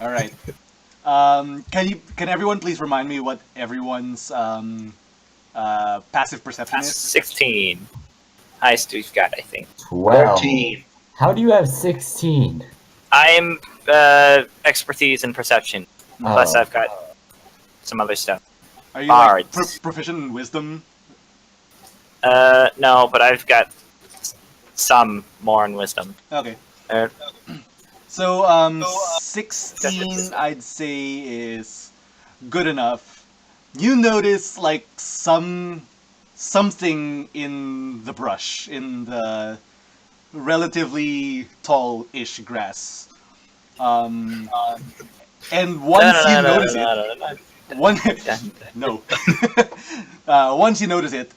All right. Can everyone please remind me what everyone's passive perception That's is? 16. Highest we've got, I think. 12. 13. How do you have 16? I'm expertise in perception. Plus, Oh. I've got some other stuff. Are you like Bards. proficient in wisdom? No, but I've got some more in wisdom. Okay. Uh, So 16 I'd say is good enough. You notice like something in the brush, in the relatively tall-ish grass. Um, and no, once no, you no, no, notice it, no, no, no, one no. no. Once you notice it,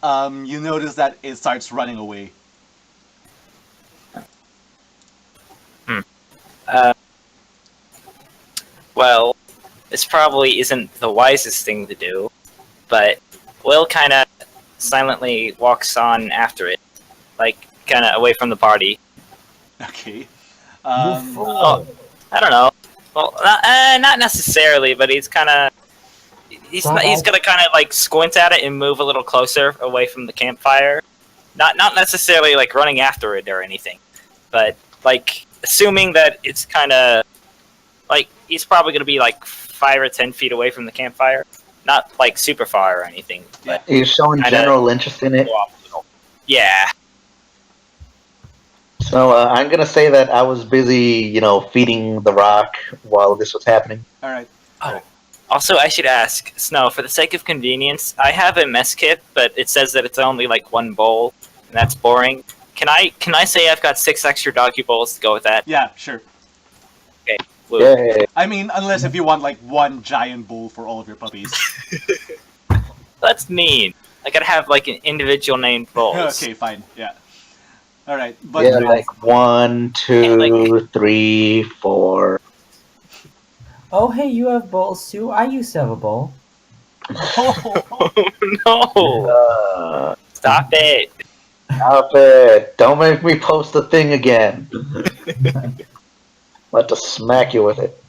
you notice that it starts running away. Hmm. Uh, well, this probably isn't the wisest thing to do, but Will kind of silently walks on after it, like kind of away from the party. Okay. You Oh, fool! I don't know. Well, not necessarily, but he's kind of Stop he's gonna kind of like squint at it and move a little closer away from the campfire. Not necessarily like running after it or anything, but like assuming that it's kind of like he's probably gonna be like 5 or 10 feet away from the campfire. Not like super far or anything, Yeah. but He's showing kind of general interest in it. go off a little. Yeah. So I'm gonna say that I was busy, feeding the rock while this was happening. All right. Oh, also, I should ask, Snow, for the sake of convenience, I have a mess kit, but it says that it's only like one bowl, and that's boring. Can I say I've got 6 extra doggy bowls to go with that? Yeah, sure. Okay, Woo. Yeah. I mean, unless if you want like one giant bowl for all of your puppies. That's mean. I gotta have like an individual named bowls. Okay, fine. Yeah. All right, but Yeah, like 1, 2, 3, 4. Oh, hey, you have bowls too? I used to have a bowl. Oh no! Uh, Stop it! Stop it! Don't make me post the thing again. Let to smack you with it.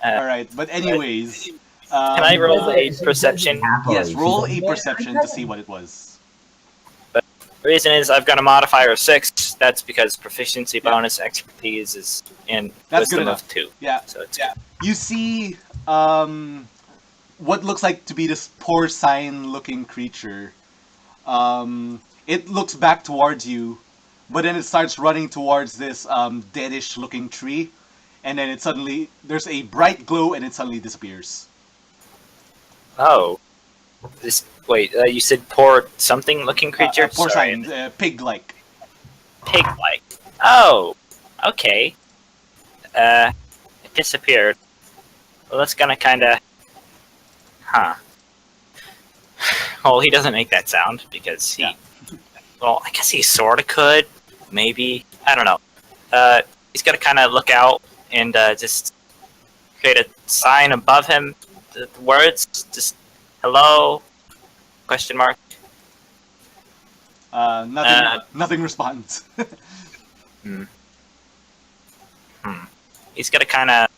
all right. But anyways, Can I roll She a says it perception? happily. yes, She's roll like, a "Man, perception I to see what it was. The reason is I've got a modifier of 6. That's because proficiency bonus, expertise is, and That's good wisdom enough. of 2. Yeah. So it's You see, what looks like to be this porcine-looking creature. It looks back towards you, but then it starts running towards this deadish-looking tree, and then it suddenly there's a bright glow, and it suddenly disappears. Oh. This wait, you said poor something looking creature? Porcine, Sorry, pig-like. pig like. Oh. Okay. It disappeared. Well, that's gonna kinda huh. Well, he doesn't make that sound because he Yeah. well, I guess he sorta could. Maybe. I don't know. He's gonna kinda look out and just create a sign above him. The words just hello question mark. Nothing responds. Hmm. He's gonna kind of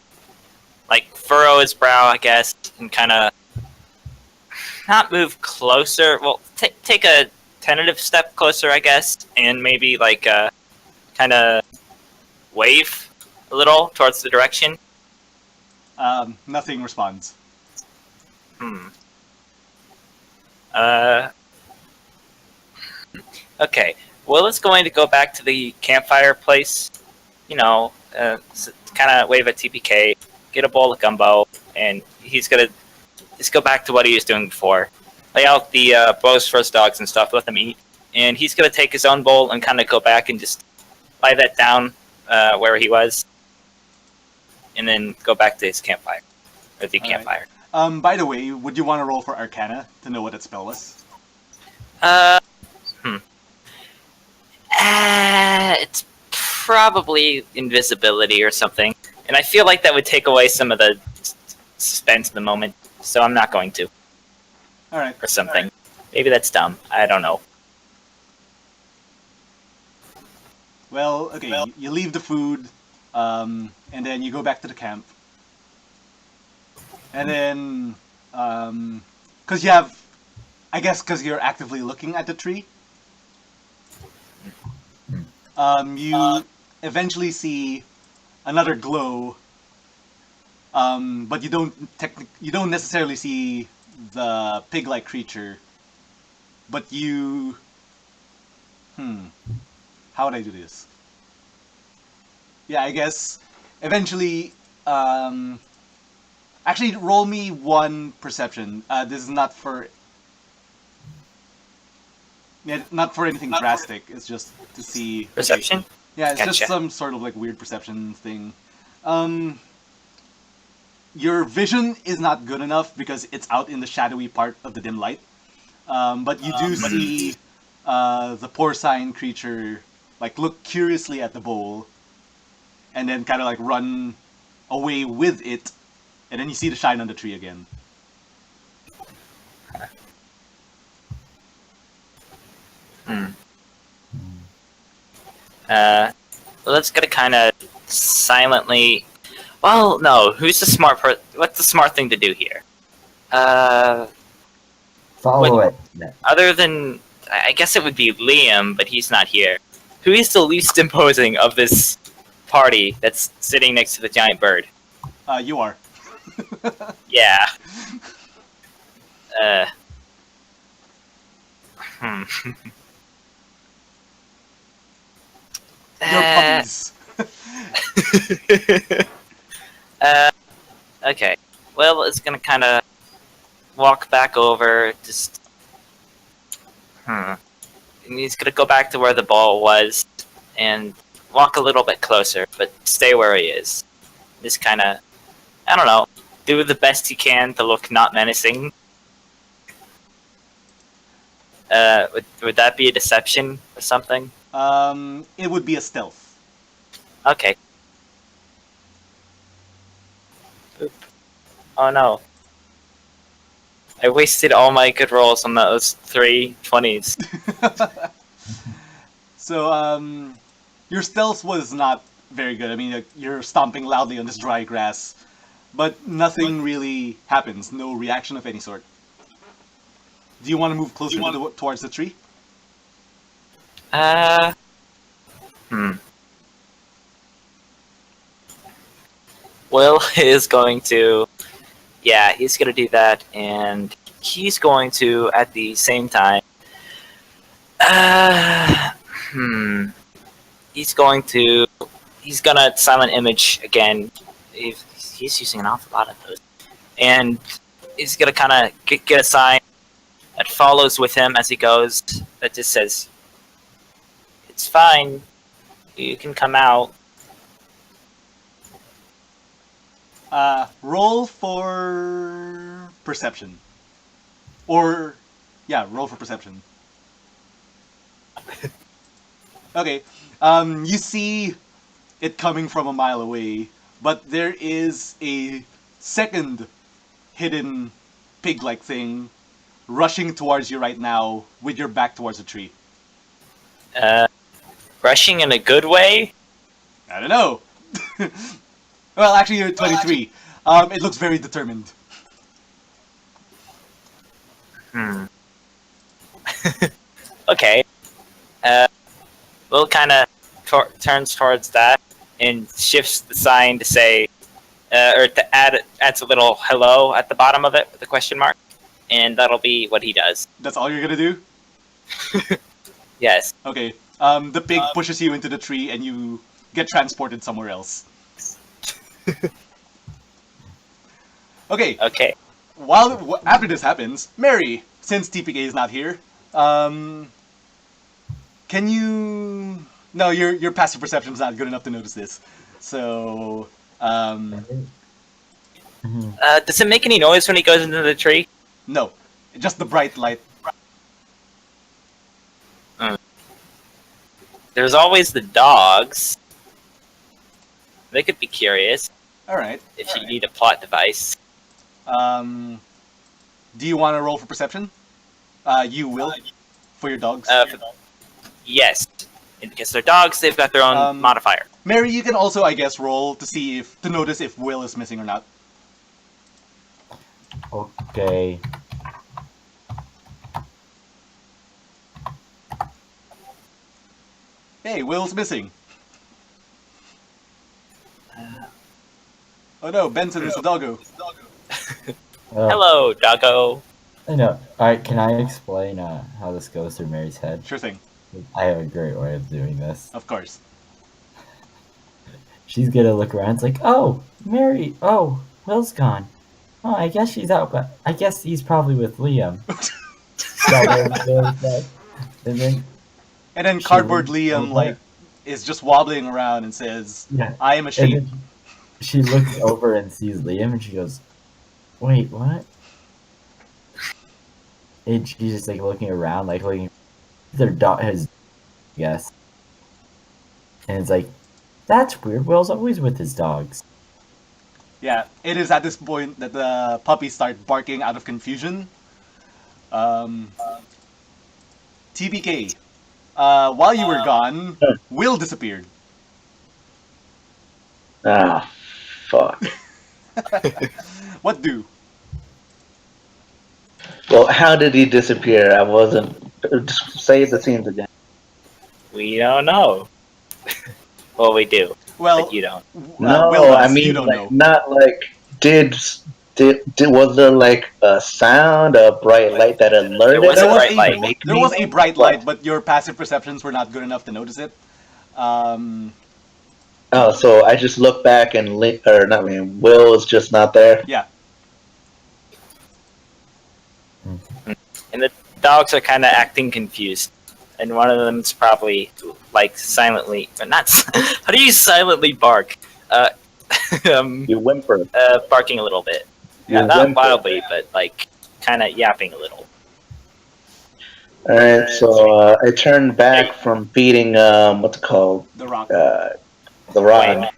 like furrow his brow, I guess, and kind of not move closer. Well, take a tentative step closer, I guess, and maybe like kind of wave a little towards the direction. Nothing responds. Hmm. Uh. Okay. Well, it's going to go back to the campfire place. You know, kind of wave at TPK, get a bowl of gumbo, and he's gonna just go back to what he was doing before. Lay out the bows for his dogs and stuff, let them eat, and he's gonna take his own bowl and kind of go back and just lie that down where he was, and then go back to his campfire or the All right. campfire. By the way, would you want to roll for Arcana to know what that spell was? Uh, it's probably invisibility or something, and I feel like that would take away some of the suspense in the moment, so I'm not going to, All right. or something. Maybe that's dumb. I don't know. Well, okay. You leave the food, and then you go back to the camp. And then, because you have, I guess, because you're actively looking at the tree, you eventually see another glow, but you don't necessarily see the pig-like creature, but you, how would I do this? Yeah, I guess eventually, actually roll me one perception. This is not for, yeah, not for anything drastic. It's just to see. Okay. Perception? Yeah, it's just Gotcha. some sort of like weird perception thing. Um, your vision is not good enough because it's out in the shadowy part of the dim light. But you do see the porcine creature like look curiously at the bowl, and then kind of like run away with it, and then you see the shine on the tree again. Well, that's gonna kind of silently. Well, no. Who's the smart What's the smart thing to do here? Follow Wait. it. Yeah. Other than, I guess it would be Liam, but he's not here. Who is the least imposing of this party that's sitting next to the giant bird? You are. Yeah. Hmm. You're puppies. Okay. Well, it's gonna kind of walk back over. Just. And he's gonna go back to where the ball was and walk a little bit closer, but stay where he is. Just kind of, I don't know, do the best he can to look not menacing. Would that be a deception or something? It would be a stealth. Okay. Oop. Oh no. I wasted all my good rolls on those 3 20s. So, your stealth was not very good. I mean, like, you're stomping loudly on this dry grass, but nothing really happens. No reaction of any sort. Do you want to move closer towards the tree? Will is going to, yeah, he's going to do that, and he's going to, at the same time, he's going to silent image again. He's using an awful lot of those, and he's going to kind of get a sign that follows with him as he goes that just says, "It's fine, you can come out." Roll for perception. Or, yeah, roll for perception. Okay, you see it coming from a mile away, but there is a second hidden pig-like thing rushing towards you right now with your back towards the tree. Rushing in a good way? I don't know. Well, actually, you're 23. It looks very determined. Okay. Will kind of turns towards that and shifts the sign to say, or to adds a little hello at the bottom of it with a question mark, and that'll be what he does. That's all you're gonna do? Yes. Okay. The pig pushes you into the tree and you get transported somewhere else. Okay. Okay. After this happens, Mary, since TPK is not here, can you? No, your passive perception is not good enough to notice this. So, Does it make any noise when he goes into the tree? no, just the bright light. There's always the dogs. They could be curious All right. if you need a plot device. Do you want to roll for perception? You will for your dogs. Yes. And because they're dogs, they've got their own modifier. Mary, you can also, I guess, roll to notice if Will is missing or not. Okay. Hey, Will's missing. Oh no, Benson is a doggo. Hello, doggo. I know. Alright, can I explain how this goes through Mary's head? Sure thing, I have a great way of doing this. of course. She's gonna look around. It's like, oh, Mary. Oh, Will's gone. Oh, I guess she's out, but I guess he's probably with Liam. And then And then she Cardboard leans Liam over. is just wobbling around and says, Yeah. "I am a And sheep." then she looks over and sees Liam, and she goes, "Wait, what?" And she's just like looking around, like looking. Their dog has, yes. And it's like, that's weird. Will's always with his dogs. Yeah, it is at this point that the puppies start barking out of confusion. TBK, while you were gone, Will disappeared. Ah, fuck. What do? Well, how did he disappear? I wasn't. Just say the scenes again. We don't know. Well, we do, Well, but you don't. No, Will I does. You mean, don't like, know. not like did was there like a sound, a bright light that alerted was a us bright to light. make There me was a know? bright What? light, but your passive perceptions were not good enough to notice it. Oh, so I just look back and or not me. Will is just not there. Yeah. And the dogs are kind of acting confused. And one of them's probably like silently, but not. How do you silently bark? You whimper. Barking a little bit. You Not whimper. wildly, but like kind of yapping a little. All right, so I turned back from feeding what's it called, The Rock. the rock, Wayne.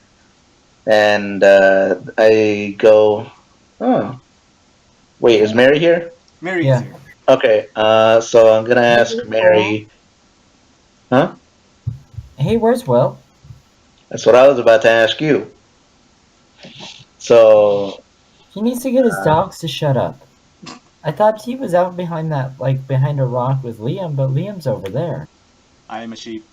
and I go, oh, wait, is Mary here? Mary Yeah. is here. Okay, so I'm gonna ask Mary. Huh? Hey, where's Will? That's what I was about to ask you. So, He needs to get his dogs to shut up. I thought he was out behind that, like behind a rock with Liam, but Liam's over there. I am a sheep.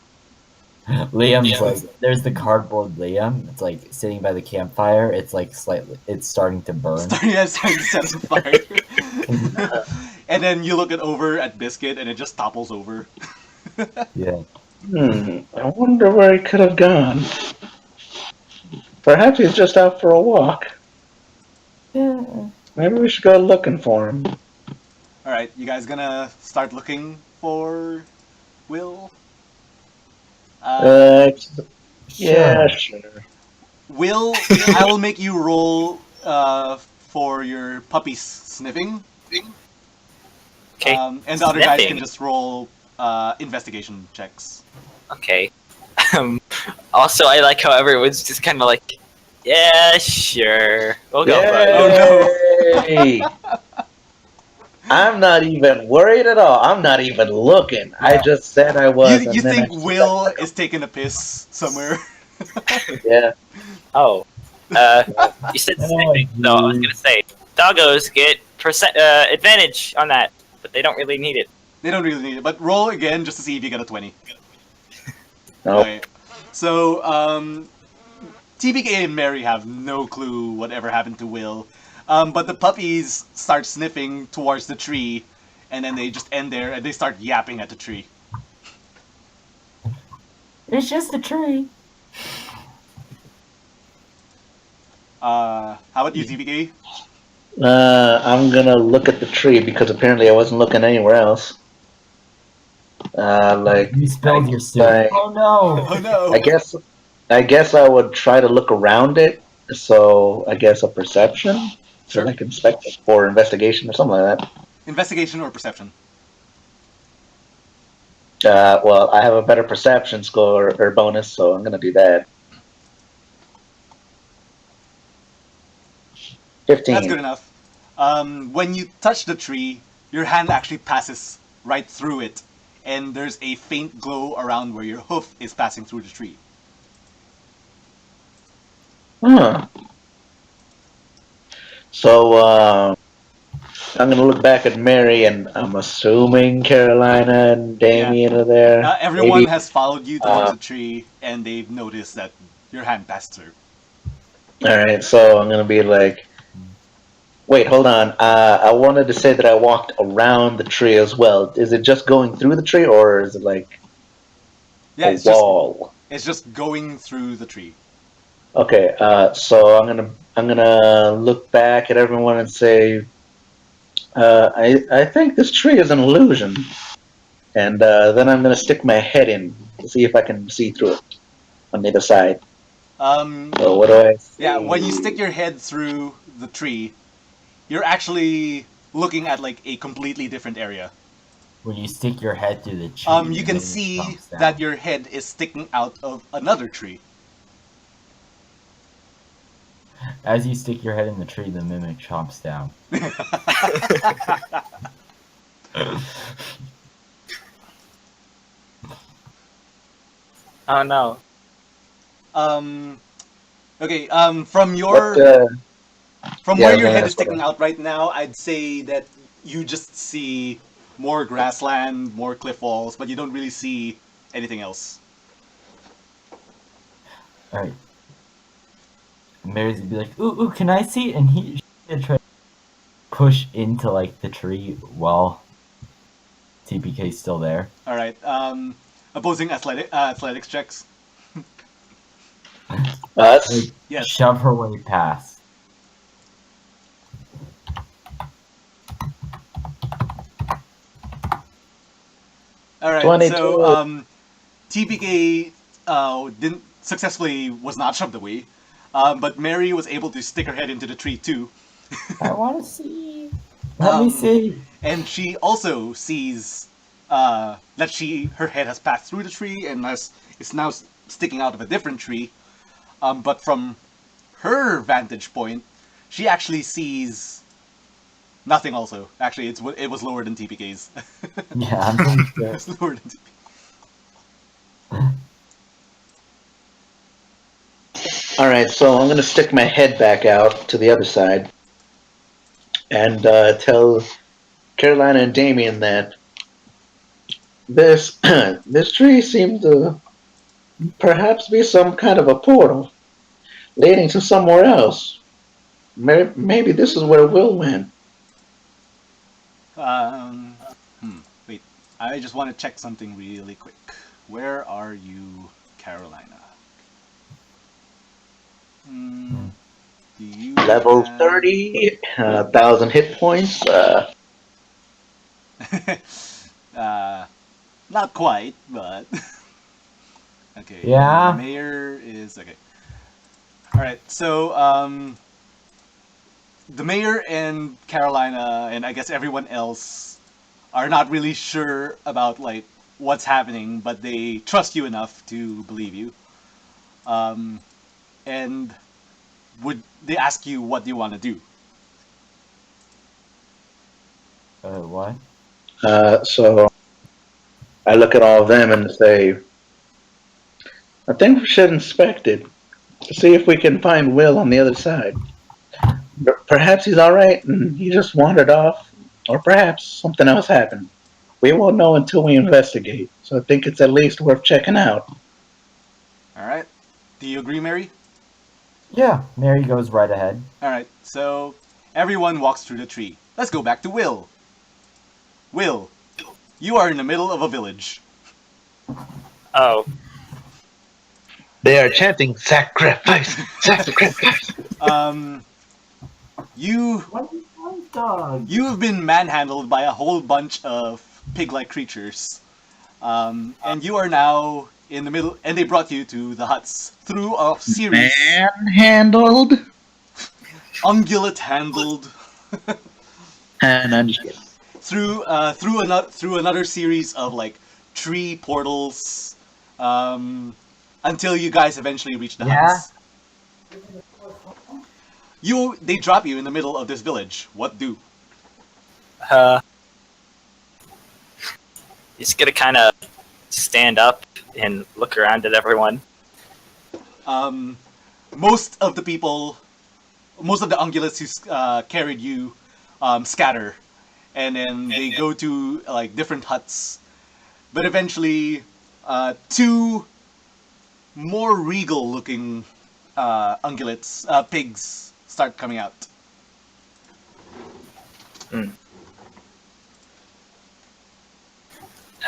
Liam's like, there's the cardboard Liam. It's like sitting by the campfire. It's like slightly, it's starting to burn. Starting to set on fire. And then you look over at Biscuit and it just topples over. Yeah. I wonder where he could have gone. Perhaps he's just out for a walk. Yeah. Maybe we should go looking for him. Alright, you guys gonna start looking for Will? Yeah, sure. Will, I will make you roll for your puppy sniffing. Okay. And the other guys Sniffing? can just roll investigation checks. Okay. Also, I like how everyone's just kind of like, yeah, sure, we'll go. Oh, Yay! I'm not even worried at all. I'm not even looking. I just said I was. You think Will is taking a piss somewhere? Yeah. Oh, you said sniffing, so I was gonna say doggos get advantage on that, but they don't really need it. They don't really need it, but roll again just to see if you get a 20. No. Okay. So, TBK and Mary have no clue whatever happened to Will. But the puppies start sniffing towards the tree, and then they just end there and they start yapping at the tree. It's just a tree. How about you, TBK? I'm gonna look at the tree because apparently I wasn't looking anywhere else. Like You spilled your soup. like- Oh no. Oh no! I guess I would try to look around it. So I guess a perception, Sure. so like inspect it or investigation or something like that. Investigation or perception? Well, I have a better perception score or bonus, so I'm gonna do that. 15. That's good enough. When you touch the tree, your hand actually passes right through it, and there's a faint glow around where your hoof is passing through the tree. Huh. So, I'm gonna look back at Mary, and I'm assuming Carolina and Yeah. Damien are there. Everyone Maybe. has followed you towards Uh, the tree, and they've noticed that your hand passed through. all right, so I'm gonna be like, wait, hold on. I wanted to say that I walked around the tree as well. Is it just going through the tree, or is it like Yeah, a wall? it's just going through the tree. Okay, so I'm gonna look back at everyone and say, I think this tree is an illusion, and then I'm gonna stick my head in to see if I can see through it on the other side. Um, So what do I yeah, when you see? stick your head through the tree, you're actually looking at like a completely different area. When you stick your head through the tree, You the can mimic see jumps that down. your head is sticking out of another tree. As you stick your head in the tree, the mimic chomps down. Oh no. um, okay. What? From Yeah, I where was your gonna head is ask what. sticking out right now, I'd say that you just see more grassland, more cliff walls, but you don't really see anything else. Alright. Mary's gonna be like, ooh, can I see? And she's gonna try to push into like the tree while TPK's still there. All right. Opposing athletics checks. Us? Like, Yes. shove her way past. All right. So 22. TPK didn't successfully was not shoved away, but Mary was able to stick her head into the tree too. I want to see. Let me Um, see. and she also sees that her head has passed through the tree and is now sticking out of a different tree. But from her vantage point, she actually sees nothing. Also, actually, it was lower than TPK's. Yeah, I'm pretty It sure. was lower than TPK. Alright, so I'm gonna stick my head back out to the other side and tell Carolina and Damien that this this tree seemed to perhaps be some kind of a portal leading to somewhere else. Maybe this is where Will went. Um, wait. I just want to check something really quick. Where are you, Carolina? Hmm. Do you Level have? 30, 1,000 hit points. uh, not quite, but okay. Yeah. Mayor is okay. All right. So the mayor and Carolina and I guess everyone else are not really sure about like what's happening, but they trust you enough to believe you. Um, and would they ask you what you want to do? What? So I look at all of them and say, I think we should inspect it to see if we can find Will on the other side. Perhaps he's alright and he just wandered off, or perhaps something else happened. We won't know until we investigate, so I think it's at least worth checking out. All right. Do you agree, Mary? Yeah, Mary goes right ahead. All right. So everyone walks through the tree. Let's go back to Will. Will, you are in the middle of a village. Oh. They are chanting sacrifice, sacrifice. Um, you What is one dog? you have been manhandled by a whole bunch of pig-like creatures, and you are now in the middle. And they brought you to the huts through a series Manhandled. ungulate-handled And I'm just kidding. through another series of like tree portals, until you guys eventually reach the Yeah. huts. They drop you in the middle of this village. What do? Uh, he's gonna kind of stand up and look around at everyone. Um, most of the people, most of the ungulates who carried you scatter, and then they go to like different huts. But eventually, two more regal-looking ungulates, pigs, start coming out.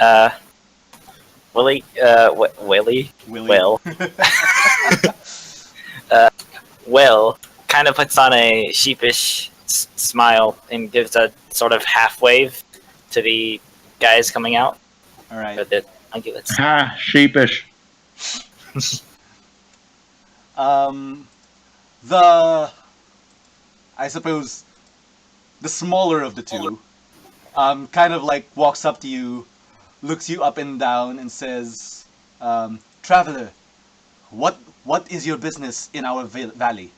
Uh, Willie, Willie, Willie. Will, Will kind of puts on a sheepish smile and gives a sort of half wave to the guys coming out, All right. or the ungulates. Ha, sheepish. The I suppose the smaller of the two, kind of like walks up to you, looks you up and down, and says, "Traveler, what is your business in our valley?"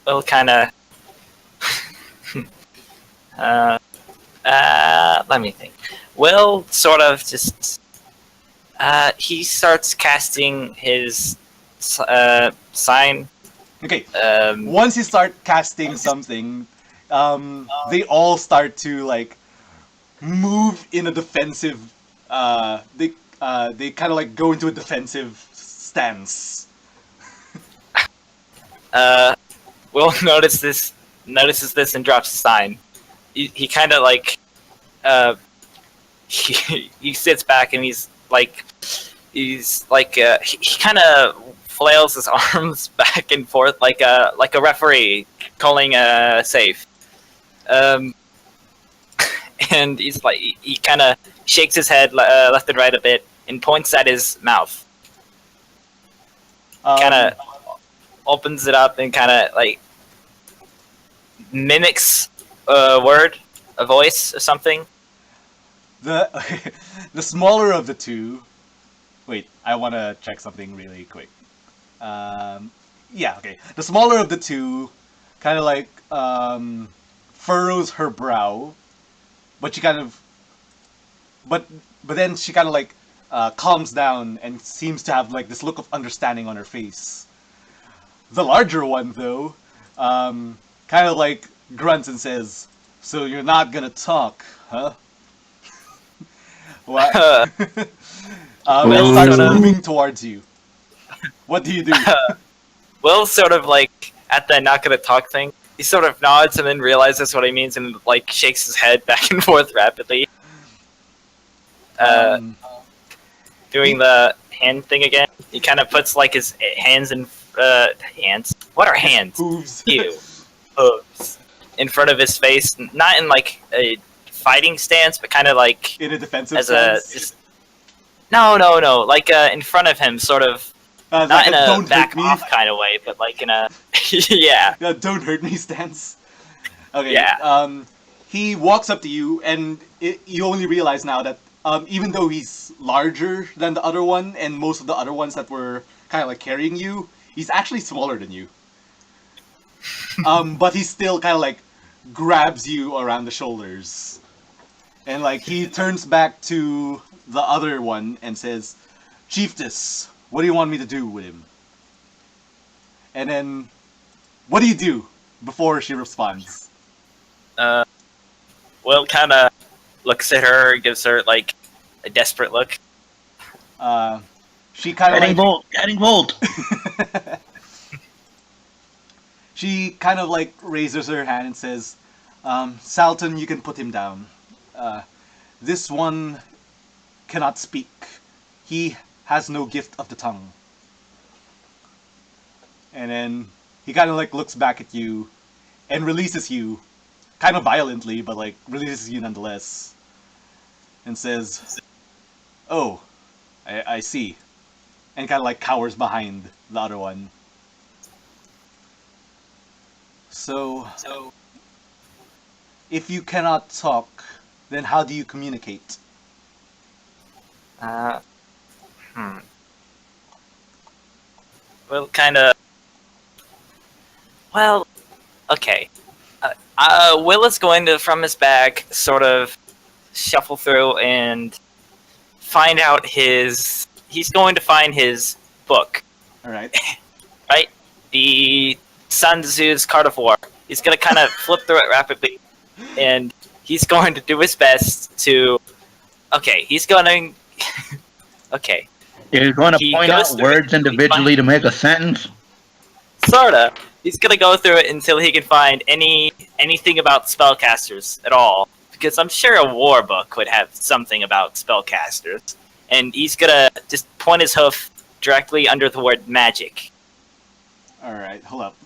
Will kind of. Let me think. Will sort of just. He starts casting his sign. Okay. Once you start casting something, they all start to like move in a defensive. They kind of like go into a defensive stance. Will notices this and drops the sign. He kind of like he sits back and he kind of flails his arms back and forth like a referee calling a save. And he's like he kind of shakes his head left and right a bit and points at his mouth. Kind of opens it up and kind of like mimics a voice or something. The the smaller of the two. Wait, I want to check something really quick. Yeah, okay. The smaller of the two, kind of like furrows her brow, but she kind of, but then she kind of like calms down and seems to have like this look of understanding on her face. The larger one, though, kind of like grunts and says, "So you're not gonna talk, huh?" What? It starts moving towards you. What do you do? Will sort of like at the not gonna talk thing. He sort of nods and then realizes what he means and like shakes his head back and forth rapidly. Doing the hand thing again. He kind of puts like his hands in hands. What are hands? Hooves. Ew. Hooves. In front of his face, not in like a fighting stance, but kind of like In a defensive as stance. no, like in front of him, sort of Like not in a don't back hurt me. off kind of way, but like in a yeah. Don't hurt me stance. Okay. Yeah. He walks up to you, and you only realize now that even though he's larger than the other one, and most of the other ones that were kind of like carrying you, he's actually smaller than you. But he still kind of like grabs you around the shoulders, and like he turns back to the other one and says, "Chiefess, what do you want me to do with him?" And then, what do you do before she responds? Will kind of looks at her, gives her like a desperate look. She kind of like Adding volt. she kind of like raises her hand and says, "Salton, you can put him down. This one cannot speak. He has no gift of the tongue." And then he kind of like looks back at you and releases you, kind of violently, but like releases you nonetheless, and says, "Oh, I see," and kind of like cowers behind the other one. So, if you cannot talk, then how do you communicate? Will kind of. Well, okay. Will is going to, from his bag, sort of shuffle through and find out his he's going to find his book, All right. right? The Sun Tzu's Card of War. He's going to kind of flip through it rapidly, and he's going to do his best to. Okay, he's going to. Okay, You're going to he point goes out through it words until he individually to make a sentence? Sorta. He's gonna go through it until he can find anything about spellcasters at all. Because I'm sure a war book would have something about spellcasters. And he's gonna just point his hoof directly under the word magic. All right. Hold up.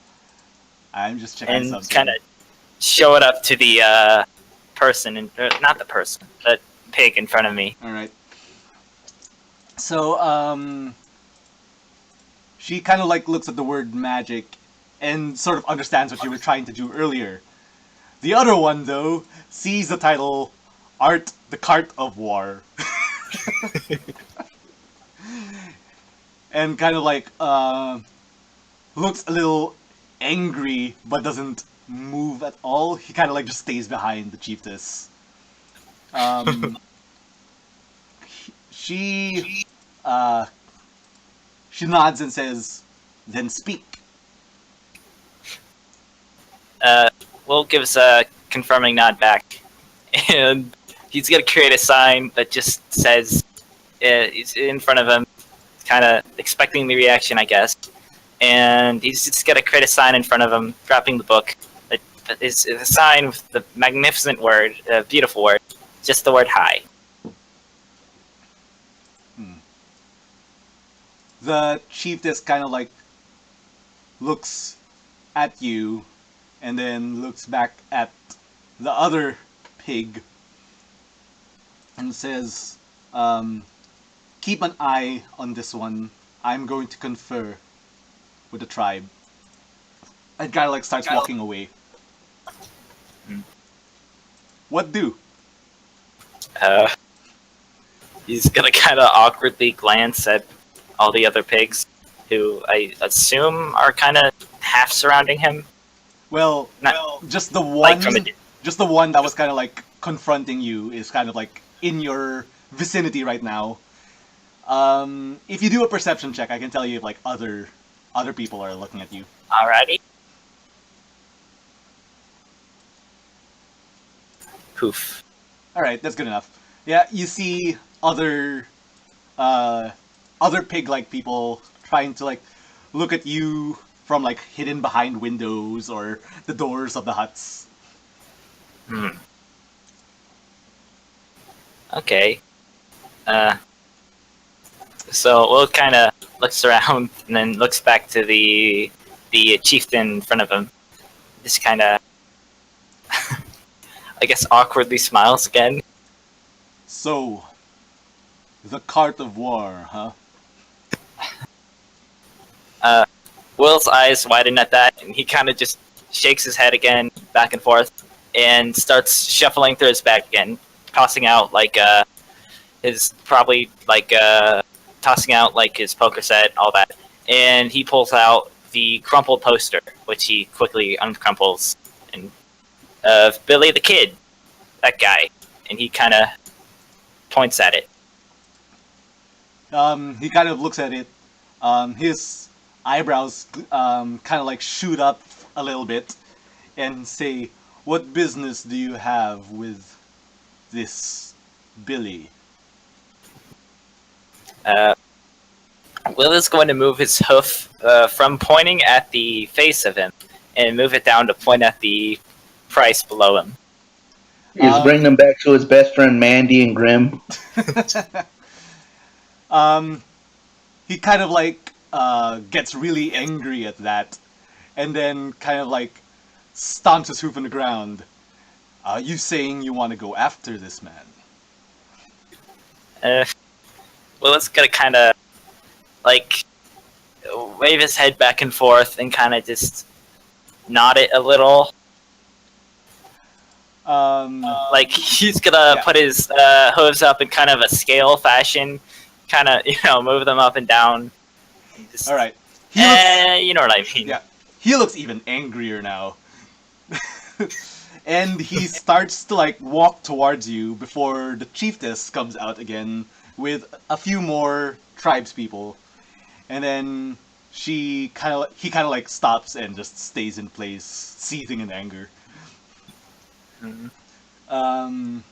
I'm just checking And something. kind of show it up to the person, not the person, the pig in front of me. All right. So, she kind of like looks at the word magic and sort of understands what you were trying to do earlier. The other one, though, sees the title Art the Cart of War. And kind of like, looks a little angry, but doesn't move at all. He kind of like just stays behind the chiefess. She, she nods and says, "Then speak." Will gives a confirming nod back. And he's gonna create a sign that just says, he's in front of him, kind of expecting the reaction, I guess. And he's just gonna create a sign in front of him, dropping the book. That is a sign with the magnificent word, a beautiful word, just the word "hi." The chiefess kind of like looks at you and then looks back at the other pig and says, "Keep an eye on this one. I'm going to confer with the tribe." And kind of like starts walking away. What do? He's gonna kind of awkwardly glance at all the other pigs, who I assume are kind of half surrounding him. Well, Not just the like one, from a just the one that was kind of like confronting you is kind of like in your vicinity right now. If you do a perception check, I can tell you if like other people are looking at you. Alrighty. Poof. All right, that's good enough. Yeah, you see other pig-like people trying to like look at you from like hidden behind windows or the doors of the huts. Okay. So Will kind of looks around and then looks back to the chieftain in front of him. Just kind of, I guess, awkwardly smiles again. So, the cart of war, huh? Will's eyes widen at that, and he kind of just shakes his head again, back and forth, and starts shuffling through his bag again, tossing out like his probably like tossing out like his poker set, all that, and he pulls out the crumpled poster, which he quickly uncrumples, and of Billy the Kid, that guy, and he kind of points at it. He kind of looks at it. His eyebrows kind of like shoot up a little bit and say, "What business do you have with this Billy?" Will is going to move his hoof from pointing at the face of him and move it down to point at the price below him. He's bringing him back to his best friend Mandy and Grim. He kind of like gets really angry at that, and then kind of like stomps his hoof on the ground. "Are you saying you want to go after this man?" Will is going to kind of like wave his head back and forth and kind of just nod it a little. Like he's gonna put his hooves up in kind of a scale fashion, kind of move them up and down. Just, All right. you know what I mean? Yeah, he looks even angrier now, and he starts to like walk towards you before the chiefess comes out again, with a few more tribespeople, and then he kind of like stops and just stays in place, seething in anger. Mhm. Um,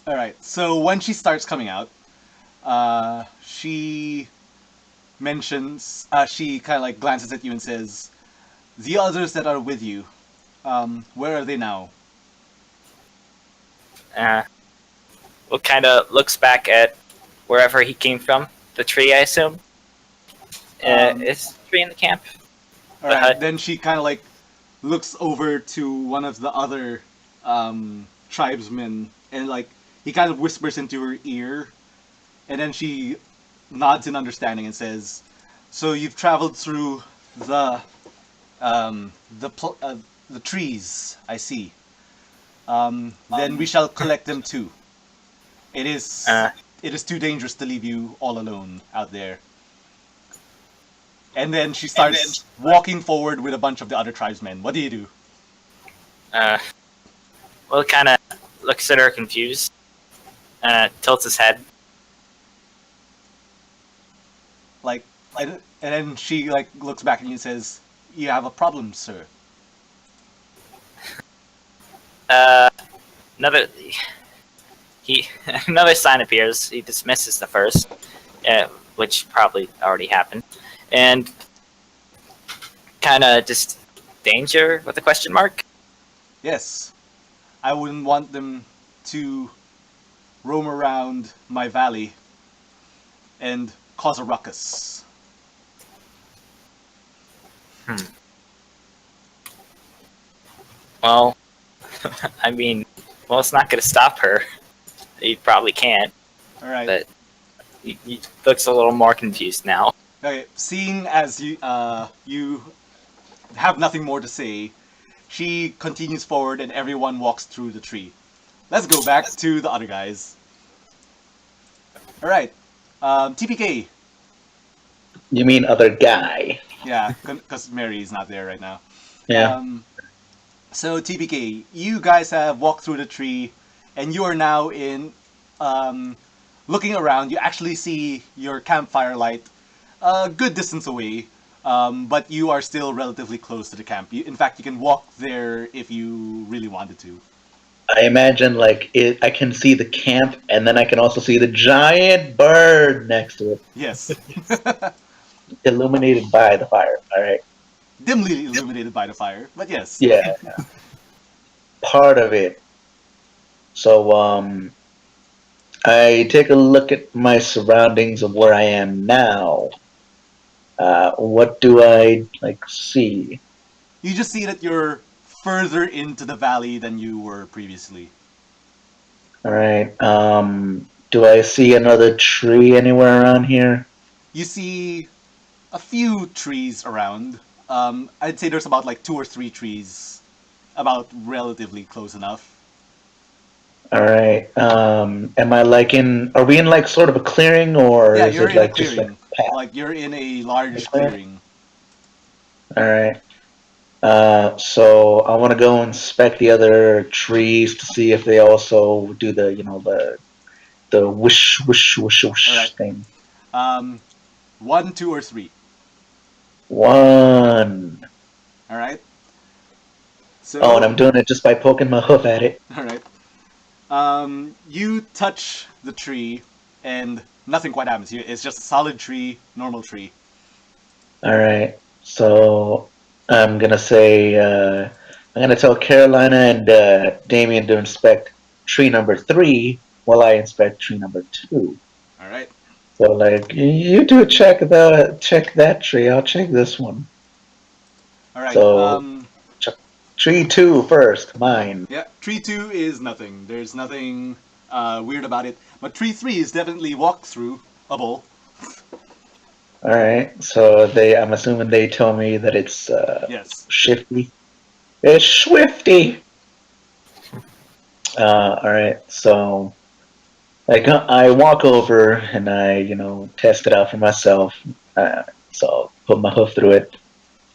all right. So when she starts coming out, she mentions, she kind of like glances at you and says, "The others that are with you, where are they now?" Uh, Will kind of looks back at wherever he came from. The tree, I assume. Um, Is the tree in the camp? all The right. hut. Then she kind of like looks over to one of the other tribesmen, and like he kind of whispers into her ear, and then she nods in understanding and says, "So you've traveled through the um, the pl- uh, the trees. I see. Then we shall collect them too. It is Uh, it is too dangerous to leave you all alone out there." And then she starts walking forward with a bunch of the other tribesmen. What do you do? uh, Will kind of looks at her confused. Tilts his head. Like, and then she like looks back at you and says, "You have a problem, sir." Uh, another he another sign appears. He dismisses the first, which probably already happened, and kind of just danger with a question mark. Yes, I wouldn't want them to roam around my valley and cause a ruckus. Hmm. Well, I mean, well, it's not going to stop her. He probably can't, All right. but he looks a little more confused now. Okay. Seeing as you have nothing more to say, she continues forward, and everyone walks through the tree. Let's go back to the other guys. All right. TPK. You mean other guy? Yeah, because Mary is not there right now. Yeah. Um, so TPK, you guys have walked through the tree, and you are now in. Looking around, you actually see your campfire light a good distance away, but you are still relatively close to the camp. In fact, you can walk there if you really wanted to. I imagine like it. I can see the camp, and then I can also see the giant bird next to it, Yes. illuminated by the fire. All right. Dimly illuminated by the fire, but yes. Yeah, part of it. So I take a look at my surroundings of where I am now. What do I like see? You just see that you're further into the valley than you were previously. All right. Do I see another tree anywhere around here? You see a few trees around. I'd say there's about like two or three trees, about relatively close enough. All right. Am I like in? Are we in like sort of a clearing, or Yeah, is you're it in a like just like clearing. a path? Like you're in a A large clearing? clearing. All right. So I want to go inspect the other trees to see if they also do the the whoosh whoosh whoosh All right. whoosh thing. Um, one, two, or three. One. All right. Oh, and I'm So, doing it just by poking my hoof at it. all right. You touch the tree, and nothing quite happens. It's just a solid tree, normal tree. All right. So I'm gonna say I'm gonna tell Carolina and Damien to inspect tree number 3 while I inspect tree number 2. All right. So like you do check that tree. I'll check this one. All right. So tree 2 first, mine. Yeah. Tree two is nothing. There's nothing weird about it. But tree three is definitely walkthroughable. All right. So I'm assuming they tell me that it's Yes. shifty. It's swifty. All right. So I walk over and I test it out for myself. So put my hoof through it,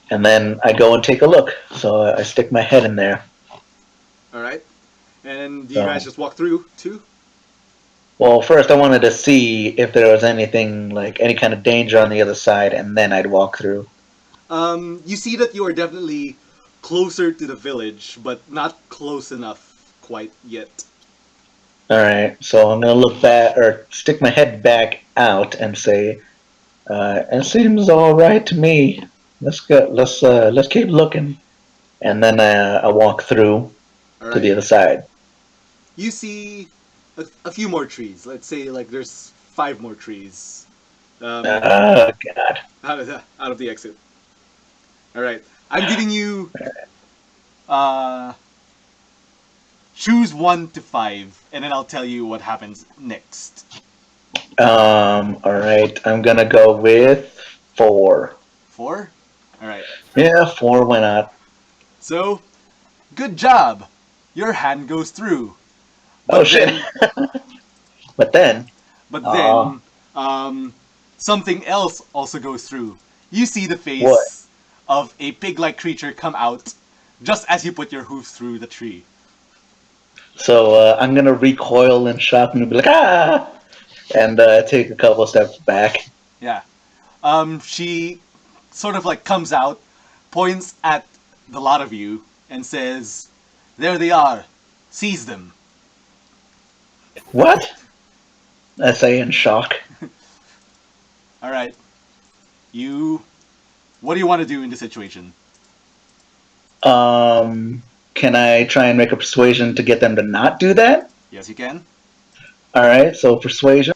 and then I go and take a look. So I stick my head in there. All right. And do you So guys just walk through too? Well, first I wanted to see if there was anything like any kind of danger on the other side, and then I'd walk through. You see that you are definitely closer to the village, but not close enough quite yet. All right, so I'm gonna look back or stick my head back out and say, "It seems all right to me. Let's go. Let's keep looking." And then I walk through All to the right. other side. You see a few more trees. Let's say like there's 5 more trees. Um, God. out of the exit. All right. I'm giving you uh, choose 1 to 5, and then I'll tell you what happens next. All right, I'm gonna go with 4. 4. All right. Yeah, 4. Why not? So good job. Your hand goes through, Oh but shit! then But then, but oh, then um, something else also goes through. You see the what? face of a pig-like creature come out just as you put your hoof through the tree. So I'm gonna recoil in shock and be like, ah, and take a couple steps back. Yeah. She sort of like comes out, points at the lot of you, and says, "There they are. Seize them." What? I say in shock. All right. You. What do you want to do in this situation? Um, can I try and make a persuasion to get them to not do that? Yes, you can. All right, so persuasion.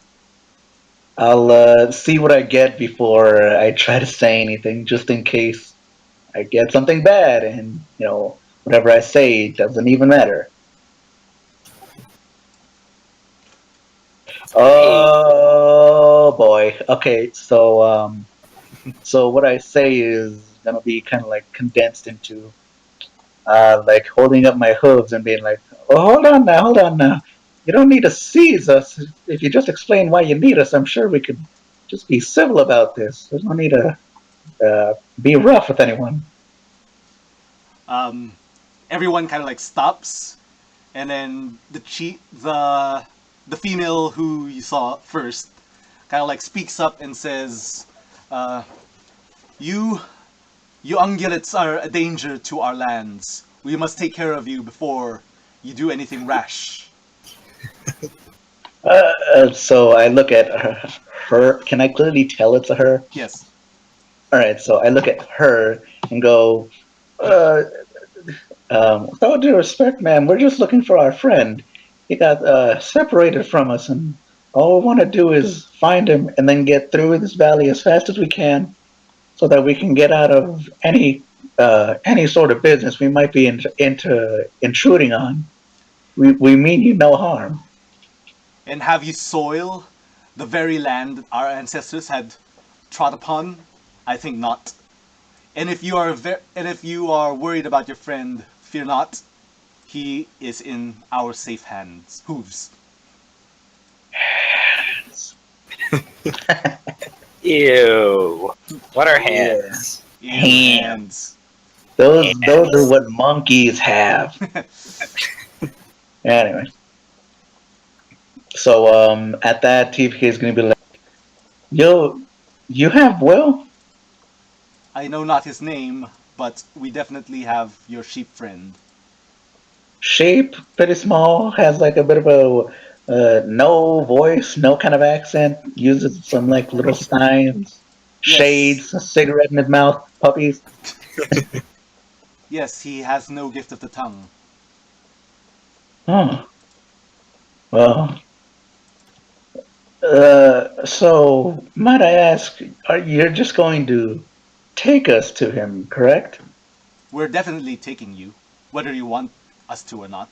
I'll see what I get before I try to say anything, just in case I get something bad, and whatever I say doesn't even matter. Hey. Oh boy. Okay, so what I say is gonna be kind of like condensed into like holding up my hooves and being like, "Oh, hold on now. You don't need to seize us. If you just explain why you need us, I'm sure we could just be civil about this. There's no need to be rough with anyone." Um, Everyone kind of like stops, and then the female who you saw first kind of like speaks up and says, uh, "You you ungulates are a danger to our lands. We must take care of you before you do anything rash." So I look at her. Can I clearly tell it's a her? Yes. All right. So I look at her and go, uh, with all due respect, ma'am, we're just looking for our friend. He got separated from us, and all we want to do is find him and then get through this valley as fast as we can, so that we can get out of any sort of business we might be into intruding on. We mean you no harm. And have you soil the very land that our ancestors had trod upon? I think not. And if you are worried about your friend, fear not. He is in our safe hands. Hooves. Ew. What are Yeah. hands? Ew, Ham. hands. Those are Hands. what monkeys have. Anyway, so at that TPK is gonna be like, yo, you have Will? I know not his name, but we definitely have your sheep friend. Shape, pretty small, has like a bit of a no voice, no kind of accent, uses some like little signs, Yes, shades, a cigarette in his mouth, puppies. yes, he has no gift of the tongue. Oh, well, so might I ask, are you're just going to take us to him, correct? We're definitely taking you, whether you want us to or not.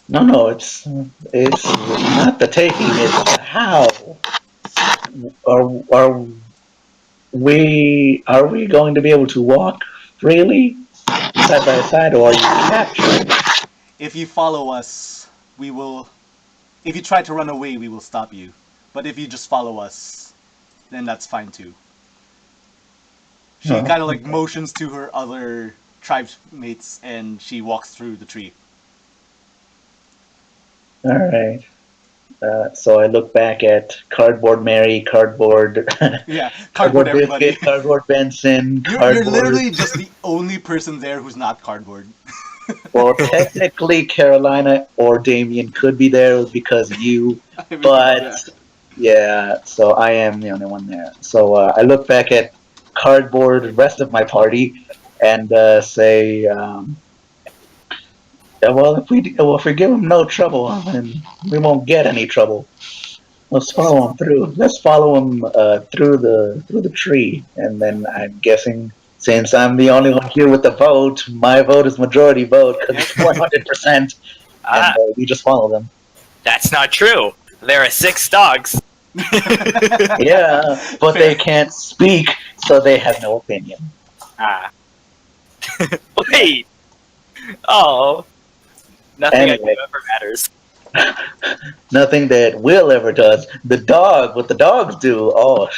No, no, it's not the taking, it's the how. Are we going to be able to walk freely side by side, or are you capturing us? If you follow us, we will. If you try to run away, we will stop you. But if you just follow us, then that's fine too. She Oh, kind of like okay. motions to her other tribe mates and she walks through the tree. All right. So I look back at Cardboard Mary, Cardboard, Yeah, cardboard Cardboard everybody. Biscuit, Cardboard Benson, You're Cardboard. literally just the only person there who's not cardboard. Well, technically, Carolina or Damien could be there because you, I mean, but yeah. yeah, so I am the only one there. So I look back at Cardboard, the rest of my party, and say, yeah, well, if we give them no trouble, then we won't get any trouble. Let's follow them through. Let's follow them through the tree, and then I'm guessing since I'm the only one here with the vote, my vote is majority vote because Yep. it's 100%, and Ah, we just follow them. that's not true. There are 6 dogs. Yeah, but Fair. they can't speak, so they have no opinion. Ah. Wait. Oh. Nothing I do Anyway. ever matters. Nothing that Will ever does. The dog, what the dogs do, oh,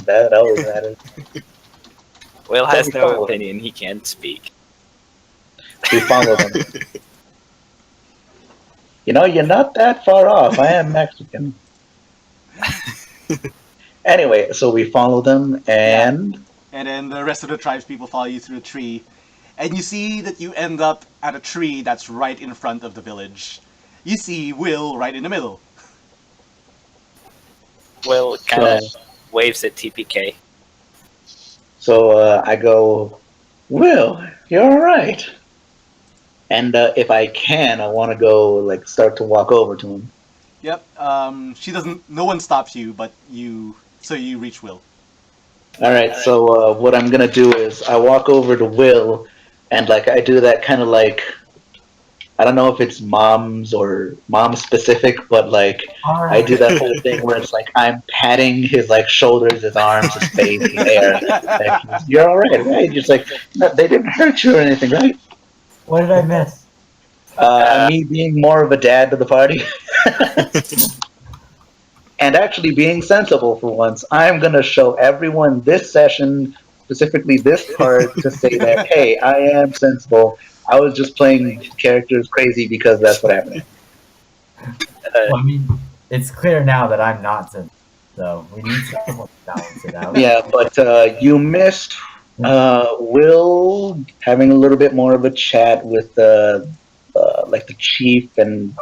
that always matters. Will has we no follow him. opinion. He can't speak. We follow them. You know, you're not that far off. I am Mexican. Anyway, so we follow them, and And then the rest of the tribespeople follow you through the tree. And you see that you end up at a tree that's right in front of the village. You see Will right in the middle. Will kind of so, waves at TPK. so I go, Will, you're all right. And if I can, I want to go like start to walk over to him. Yep. She doesn't. No one stops you, but you. So you reach Will. All right. So what I'm gonna do is I walk over to Will, and like I do that kind of like I don't know if it's mom's or mom specific, but like All I right. do that whole thing where it's like I'm patting his like shoulders, his arms, his face, his hair. Like, you're all right, right? Just like no, they didn't hurt you or anything, right? What did I miss? Me being more of a dad to the party. And actually being sensible for once, I'm going to show everyone this session, specifically this part, to say that, hey, I am sensible. I was just playing characters crazy because that's what happened. Well, I mean, it's clear now that I'm not sensitive, so we need someone to balance it out. Yeah, but you missed Will having a little bit more of a chat with like the chief and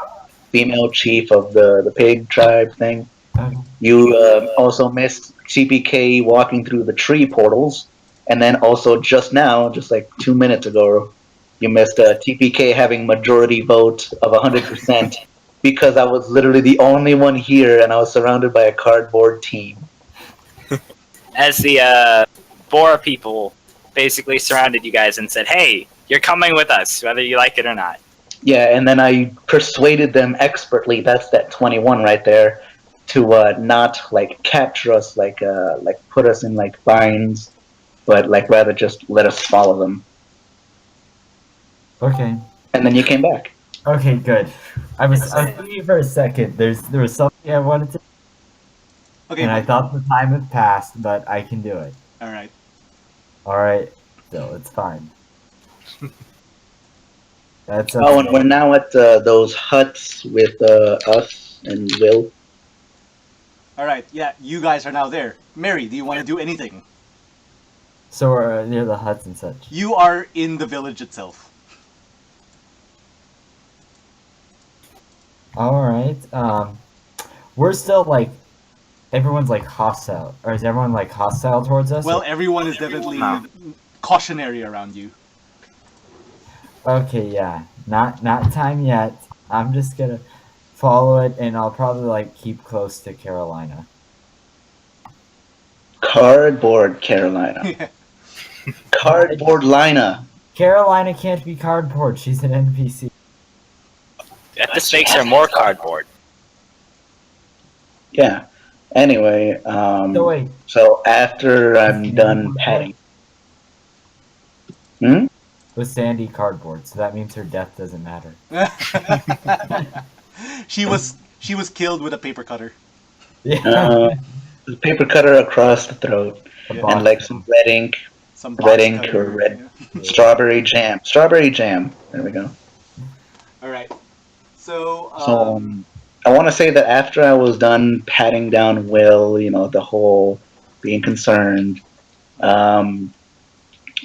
female chief of the pig tribe thing. You also missed CPK walking through the tree portals, and then also just now, just like 2 minutes ago, you missed TPK having majority vote of 100% because I was literally the only one here, and I was surrounded by a cardboard team. As the Bora people basically surrounded you guys and said, "Hey, you're coming with us, whether you like it or not." Yeah, and then I persuaded them expertly. That's that 21 right there. To not like capture us, like put us in like binds, but like rather just let us follow them. Okay. And then you came back. Okay, good. I was thinking for a second. There was something I wanted to, Okay. and I thought the time had passed, but I can do it. All right. All right, so it's fine. That's okay. Oh, and we're now at those huts with us and Will. All right. Yeah. You guys are now there. Mary, do you want to do anything? So we're near the huts and such. You are in the village itself. All right. We're still like, everyone's like hostile, or is everyone like hostile towards us? Well, everyone is definitely No. cautionary around you. Okay, yeah. Not time yet. I'm just gonna follow it, and I'll probably like keep close to Carolina. Cardboard Carolina. Cardboard Lina. Carolina can't be cardboard. She's an NPC. That just makes her more cardboard. Yeah. Anyway, So wait, so after I'm done patting. was Sandy cardboard? So that means her death doesn't matter. She was killed with a paper cutter. Yeah. Paper cutter across the throat. A Yeah. box. And like some red ink, Some red box ink cutter. or red Yeah. strawberry jam. Strawberry jam. There we go. All right. So, So I want to say that after I was done patting down Will, the whole being concerned, um,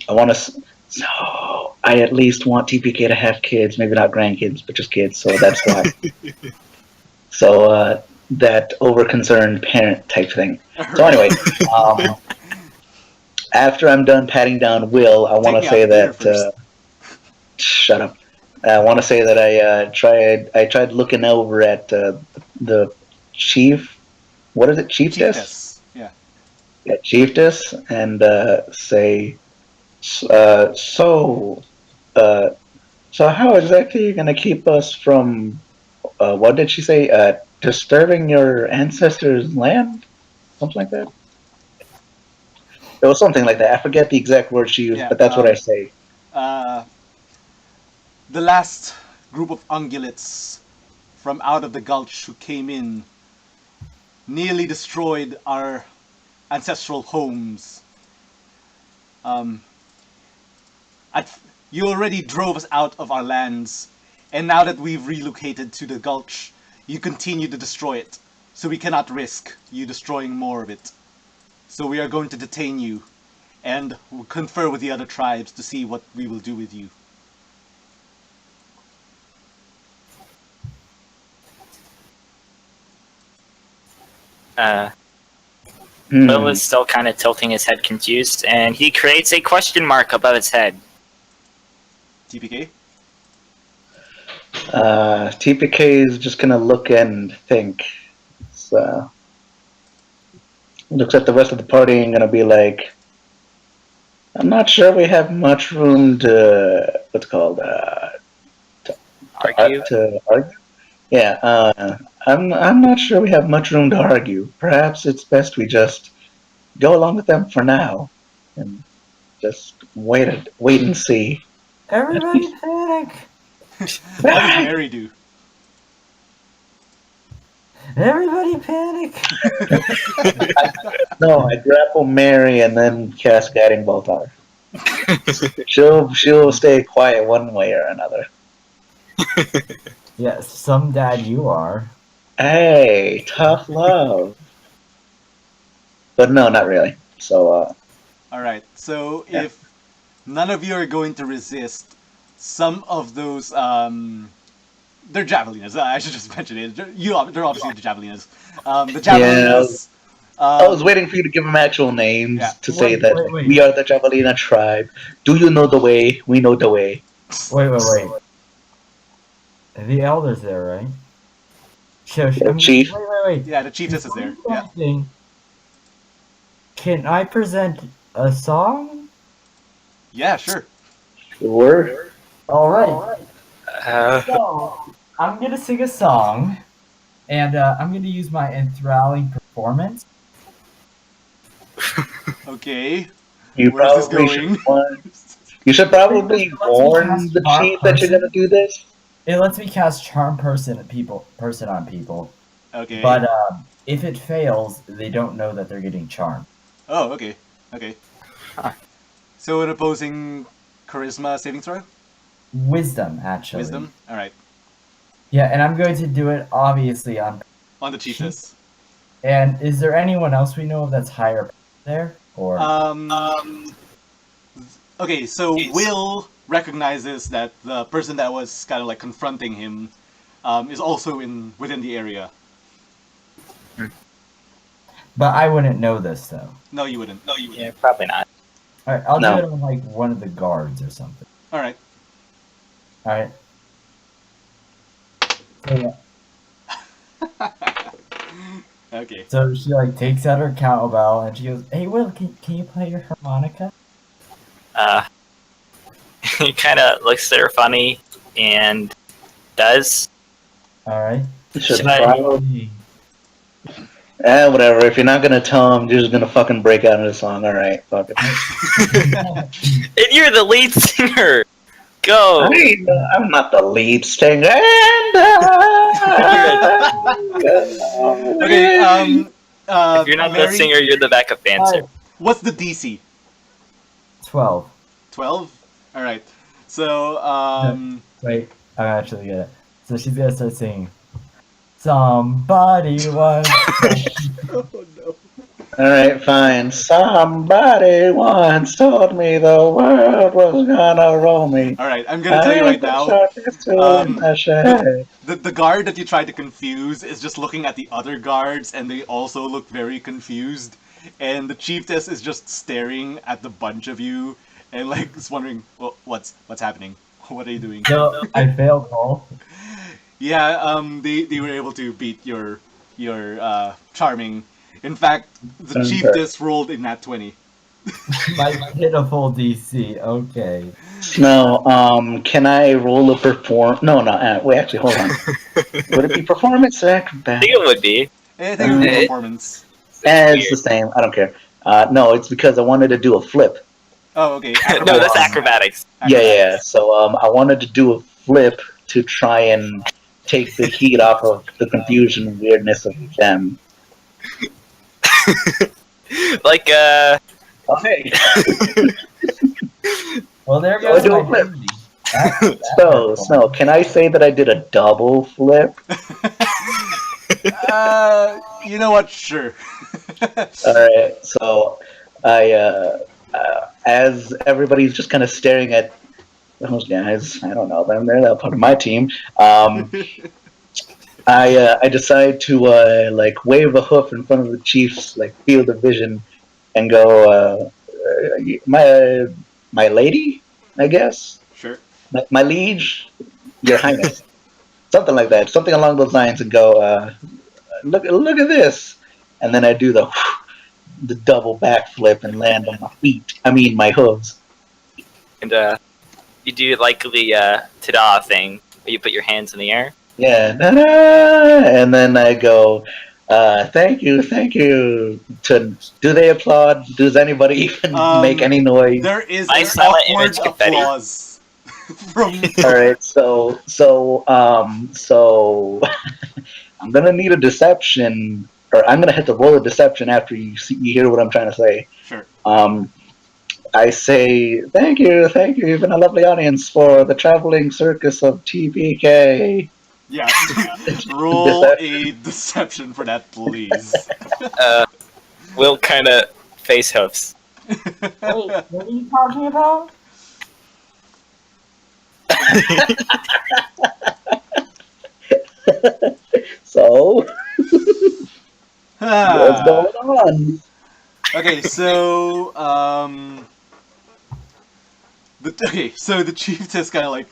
I want to. So I at least want TPK to have kids, maybe not grandkids, but just kids. So that's why. So that over concerned parent type thing. So Alright. anyway, um, after I'm done patting down Will, I want Take to me out say to dinner that. first. Shut up. I want to say that I tried looking over at the chief. What is it, chiefess? Chiefess. Yeah. Yeah, chiefess, and say, so, uh, so how exactly are you gonna keep us from? What did she say? Disturbing your ancestors' land, something like that. It was something like that. I forget the exact word she used, Yeah. but that's what I say. Uh, the last group of ungulates from out of the gulch who came in nearly destroyed our ancestral homes. Um, at, you already drove us out of our lands, and now that we've relocated to the gulch, you continue to destroy it. So we cannot risk you destroying more of it. So we are going to detain you and we'll confer with the other tribes to see what we will do with you. Will Hmm. is still kind of tilting his head confused, and he creates a question mark above his head. TPK? TPK is just gonna look and think. So looks at the rest of the party and gonna be like, I'm not sure we have much room to what's it called Argue? to argue. Yeah, I'm not sure we have much room to argue. Perhaps it's best we just go along with them for now and just wait and see. Everybody panic! What does Mary do? Everybody panic! No, I grapple Mary and then cast Guiding Bolt on her. She'll stay quiet one way or another. Yes, some dad you are. Hey, tough love. But no, not really. So Alright, so yeah. if none of you are going to resist, some of those, they're javelinas. I should just mention it. They're obviously the javelinas. The Yeah, javelinas, I was um, waiting for you to give them actual yeah. names to say Wait, that wait, like, wait. we are the Javelina tribe. Do you know the way? We know the way. Wait. The elder's there, right? I mean, Chief. wait. Yeah, the chiefess is there. Before Yeah. anything, can I present a song? Yeah, sure. Sure. Alright. Uh, So, I'm gonna sing a song, and I'm gonna use my enthralling performance. Okay. You Where's this probably should going? warn. You should It probably lets me warn cast the Charm chief that you're gonna Person. do this. It lets me cast Charm Person on people. Okay. But if it fails, they don't know that they're getting charmed. Oh, okay. Okay. Huh. So an opposing charisma saving throw? Wisdom, actually. Wisdom? Alright. Yeah, and I'm going to do it obviously on. On the chiefess. And is there anyone else we know of that's higher there? Or Okay, so Will recognizes that the person that was kind of like confronting him is also within the area. but I wouldn't know this though. No, you wouldn't. yeah, probably not. Alright, I'll No. do it on like one of the guards or something. Alright. Alright. So, Okay. so she like takes out her cowbell and she goes, "Hey Will, can you play your harmonica?" He kind of looks at her funny and does. Alright. You should Should I- probably. Whatever. If you're not gonna tell him, you're just gonna fucking break out into song. All right, fuck it. And you're the lead singer! Go! I'm not the lead singer. Okay, If you're not Mary, the singer, you're the backup dancer. what's the DC? 12. 12? Alright. So, Wait, I'm actually good. So she's gonna start singing. Somebody once. Oh no. All right, fine. Somebody once told me the world was gonna roll me. All right, I'm gonna tell you I right the now. sharpest tool in Um, the the, shed. the guard that you tried to confuse is just looking at the other guards, and they also look very confused. And the chiefess is just staring at the bunch of you, and like is wondering, well, what's happening? What are you doing? So I failed both. Yeah, they were able to beat your charming. In fact, the chiefess rolled in nat 20. My pitiful DC. Okay. No, can I roll a perform? No, no. Wait, actually, hold on. Would it be performance or I acrobat? think it would be. I think it would be It- performance. It's the weird. same. I don't care. No, it's because I wanted to do a flip. Oh, okay. No, that's Acrobatics. acrobatics. Yeah, yeah. Acrobatics. So I wanted to do a flip to try and take the heat off of the confusion and weirdness of them. Like, Okay. Well, there So I goes do my a flip. dignity. That's So, can I say that I did a double flip? You know what? Sure. All right. So I, as everybody's just kind of staring at those guys, I don't know them. They're not part of my team. I decide to like wave a hoof in front of the Chiefs, like field of vision, and go, my lady, I guess, Sure. my liege, your highness, something like that, something along those lines, and go, look at this, and then I do the double backflip and land on my feet. I mean my hooves. and you do like the ta-da thing, where you put your hands in the air. Yeah, da-da! And then I go, thank you, thank you. Do they applaud? Does anybody even make any noise? There is My an silent awkward image confetti. applause from. All right, so I'm gonna need a deception, or I'm gonna have to roll a deception after you hear what I'm trying to say. Sure. I say thank you, you've been a lovely audience for the traveling circus of TPK. Yeah. Roll a deception for that, please. Will kind of face hoofs. Wait, what are you talking about? So what's Ah. going on? Okay, so the chiefess kind of like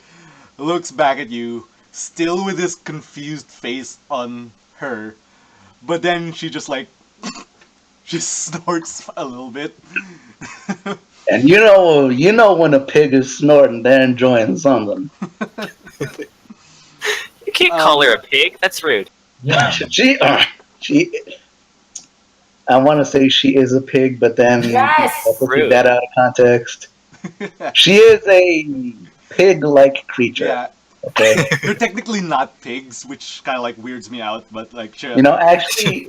looks back at you, still with this confused face on her, but then she just like she snorts a little bit. And you know when a pig is snorting, they're enjoying something. You can't call her a pig. That's rude. Yeah. She, I want to say she is a pig, but then Yes! also keep Rude. that out of context. She is a pig-like creature. Yeah, Okay. they're technically not pigs, which kind of like weirds me out. But like, sure. Actually,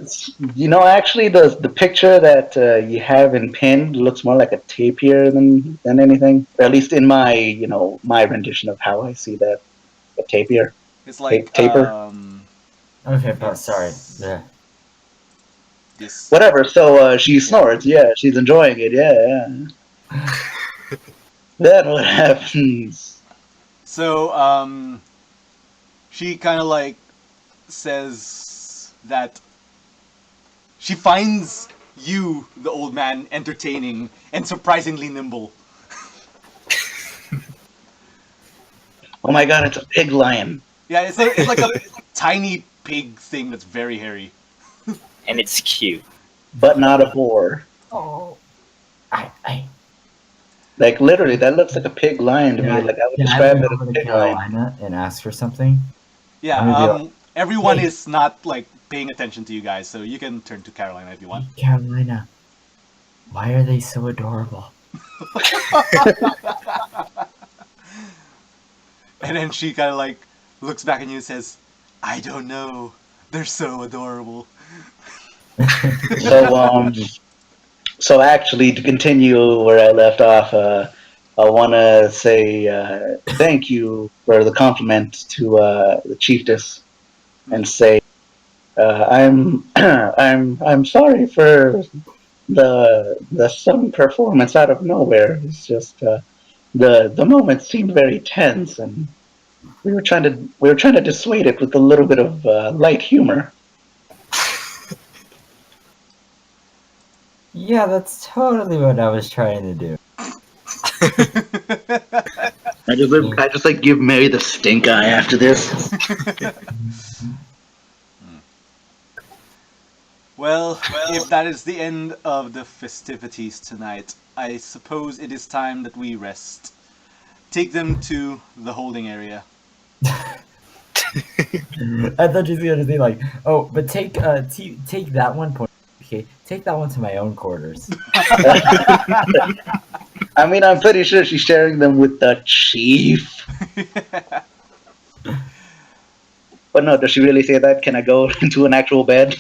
the picture that you have in pinned looks more like a tapir than anything. Or at least in my my rendition of how I see that a tapir. It's like Taper. Okay, but sorry. Yeah. this. Whatever. So she snorts. Yeah, she's enjoying it. Yeah. Then what happens? So she kind of like says that she finds you, the old man, entertaining and surprisingly nimble. Oh my god, it's a pig lion. Yeah, it's like a tiny pig thing that's very hairy. And it's cute. But not a boar. Oh. I Like literally, that looks like a pig lion to me. Like I would can describe lean it as over a to pig lion. Carolina and ask her something? Yeah, I'm gonna be everyone Hey. is not like paying attention to you guys, so you can turn to Carolina if you want. Hey, Carolina, why are they so adorable? And then she kind of like looks back at you and says, "I don't know. They're so adorable." So actually, to continue where I left off, I want to say thank you for the compliment to the chiefess, and say I'm sorry for the sudden performance out of nowhere. It's just the moment seemed very tense, and we were trying to dissuade it with a little bit of light humor. Yeah, that's totally what I was trying to do. I just like give Mary the stink eye after this. Well, if that is the end of the festivities tonight, I suppose it is time that we rest. Take them to the holding area. I thought you were gonna be like, oh, but take take that one point. Okay, take that one to my own quarters. I mean, I'm pretty sure she's sharing them with the chief. But no, does she really say that? Can I go into an actual bed?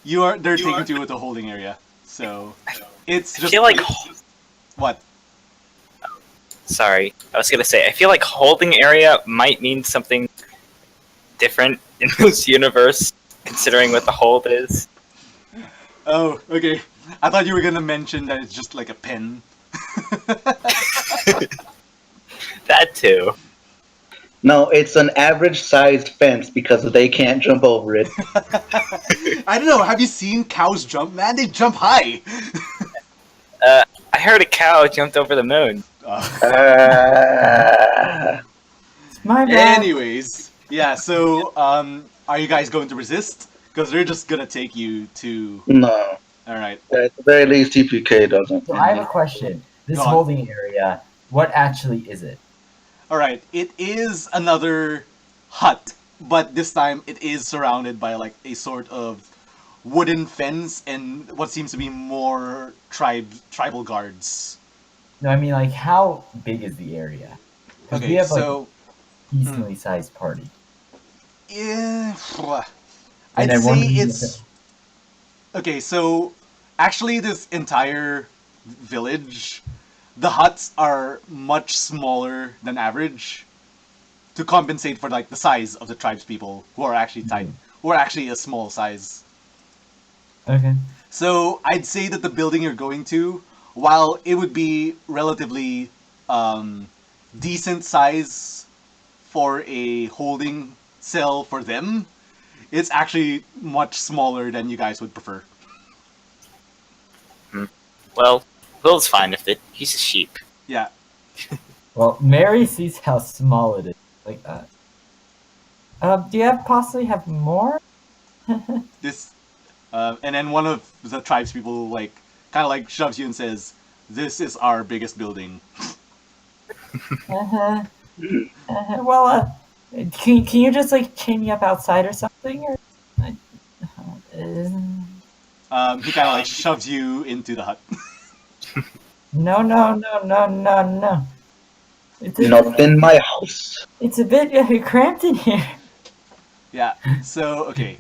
They're taking you to the holding area. So it's I just feel like. what? Sorry, I was gonna say. I feel like holding area might mean something different in this universe, considering what the hold is. Oh, okay. I thought you were gonna mention that it's just like a pen. That too. No, it's an average-sized fence because they can't jump over it. I don't know. Have you seen cows jump, man? They jump high. I heard a cow jumped over the moon. It's my bad. Anyways, yeah. So, are you guys going to resist? Because they're just gonna take you to. No. All right. At the very least, TPK doesn't. So I have a question. This Go on. holding area, what actually is it? All right. It is another hut, but this time it is surrounded by like a sort of wooden fence and what seems to be more tribal guards. No, I mean like how big is the area? Because we Okay. have like So, a decently sized party. yeah, And I'd I say wonder- it's okay. So, actually, this entire village, the huts are much smaller than average to compensate for like the size of the tribespeople who are actually tiny, who are actually a small size. Okay. So I'd say that the building you're going to, while it would be relatively decent size for a holding cell for them, it's actually much smaller than you guys would prefer. Well, Will's fine with it. He's a sheep. Yeah. Well, Mary sees how small it is. Like, do you possibly have more? This, and then one of the tribespeople like kind of like shoves you and says, "This is our biggest building." Uh-huh. Well, can you just like chain me up outside or something? Or, He kind of like shoves you into the hut. no. Not in my house. It's a bit cramped in here. Yeah. So okay.